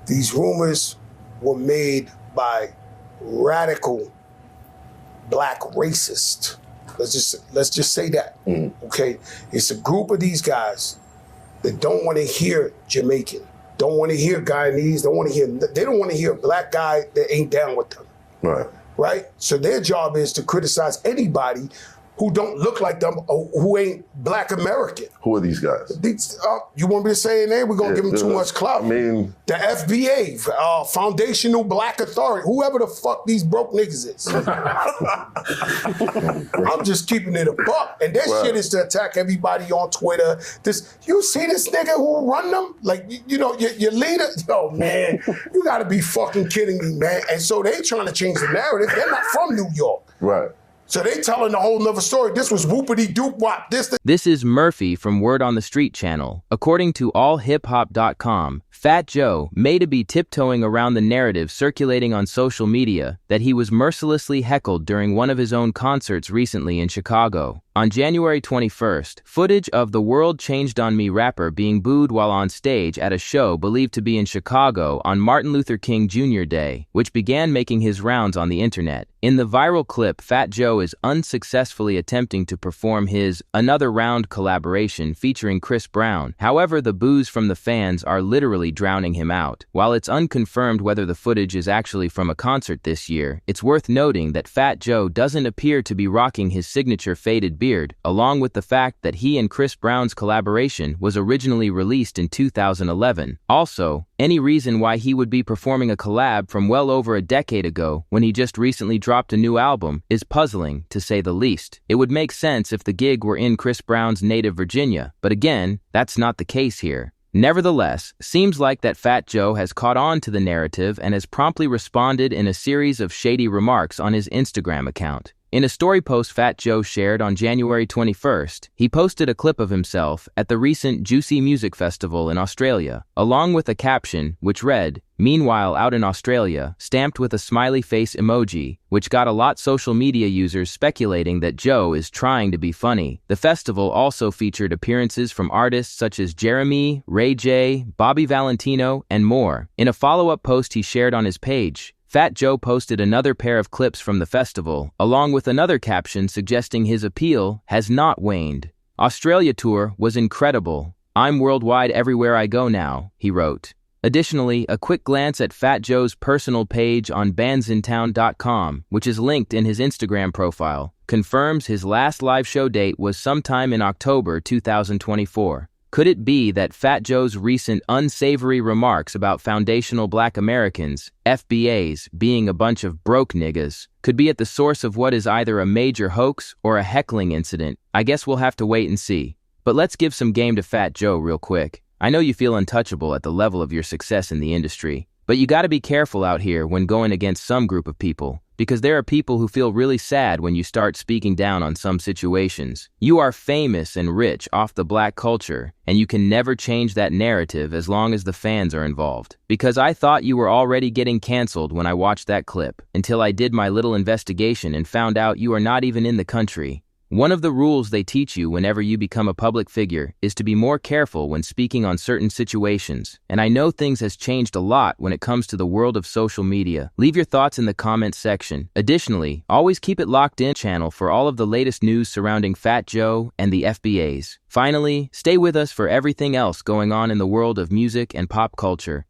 These rumors were made by radical black racists. Let's just say that. Okay, it's a group of these guys that don't want to hear Jamaican, don't want to hear Guyanese, they don't want to hear a black guy that ain't down with them. Right? So their job is to criticize anybody who don't look like them or who ain't black American. Who are these guys? You want me to say their name? We're gonna give them too much clout. I mean, the FBA, Foundational Black Authority, whoever the fuck these broke niggas is. I'm just keeping it a buck. And that shit is to attack everybody on Twitter. You see this nigga who run them? Like, your leader? Yo, man, you gotta be fucking kidding me, man. And so they trying to change the narrative. They're not from New York. Right. So they telling a whole nother story. This was whoopity-doop-wop. This is Murphy from Word on the Street channel. According to allhiphop.com, Fat Joe may be tiptoeing around the narrative circulating on social media that he was mercilessly heckled during one of his own concerts recently in Chicago. On January 21st, footage of the World Changed on Me rapper being booed while on stage at a show believed to be in Chicago on Martin Luther King Jr. Day, which began making his rounds on the internet. In the viral clip, Fat Joe is unsuccessfully attempting to perform his Another Round collaboration featuring Chris Brown. However, the boos from the fans are literally drowning him out. While it's unconfirmed whether the footage is actually from a concert this year, it's worth noting that Fat Joe doesn't appear to be rocking his signature faded beard, along with the fact that he and Chris Brown's collaboration was originally released in 2011. Also, any reason why he would be performing a collab from well over a decade ago when he just recently dropped a new album is puzzling, to say the least. It would make sense if the gig were in Chris Brown's native Virginia, but again, that's not the case here. Nevertheless, seems like that Fat Joe has caught on to the narrative and has promptly responded in a series of shady remarks on his Instagram account. In a story post Fat Joe shared on January 21st, he posted a clip of himself at the recent Juicy Music Festival in Australia, along with a caption which read, "Meanwhile out in Australia," stamped with a smiley face emoji, which got a lot social media users speculating that Joe is trying to be funny. The festival also featured appearances from artists such as Jeremy, Ray J, Bobby Valentino, and more. In a follow-up post he shared on his page, Fat Joe posted another pair of clips from the festival, along with another caption suggesting his appeal has not waned. "Australia tour was incredible. I'm worldwide everywhere I go now," he wrote. Additionally, a quick glance at Fat Joe's personal page on bandsintown.com, which is linked in his Instagram profile, confirms his last live show date was sometime in October 2024. Could it be that Fat Joe's recent unsavory remarks about foundational black Americans, FBAs, being a bunch of broke niggas, could be at the source of what is either a major hoax or a heckling incident? I guess we'll have to wait and see. But let's give some game to Fat Joe real quick. I know you feel untouchable at the level of your success in the industry, but you gotta be careful out here when going against some group of people, because there are people who feel really sad when you start speaking down on some situations. You are famous and rich off the black culture, and you can never change that narrative as long as the fans are involved. Because I thought you were already getting canceled when I watched that clip, until I did my little investigation and found out you are not even in the country. One of the rules they teach you whenever you become a public figure is to be more careful when speaking on certain situations, and I know things has changed a lot when it comes to the world of social media. Leave your thoughts in the comments section. Additionally, always keep it locked in channel for all of the latest news surrounding Fat Joe and the FBAs. Finally, stay with us for everything else going on in the world of music and pop culture.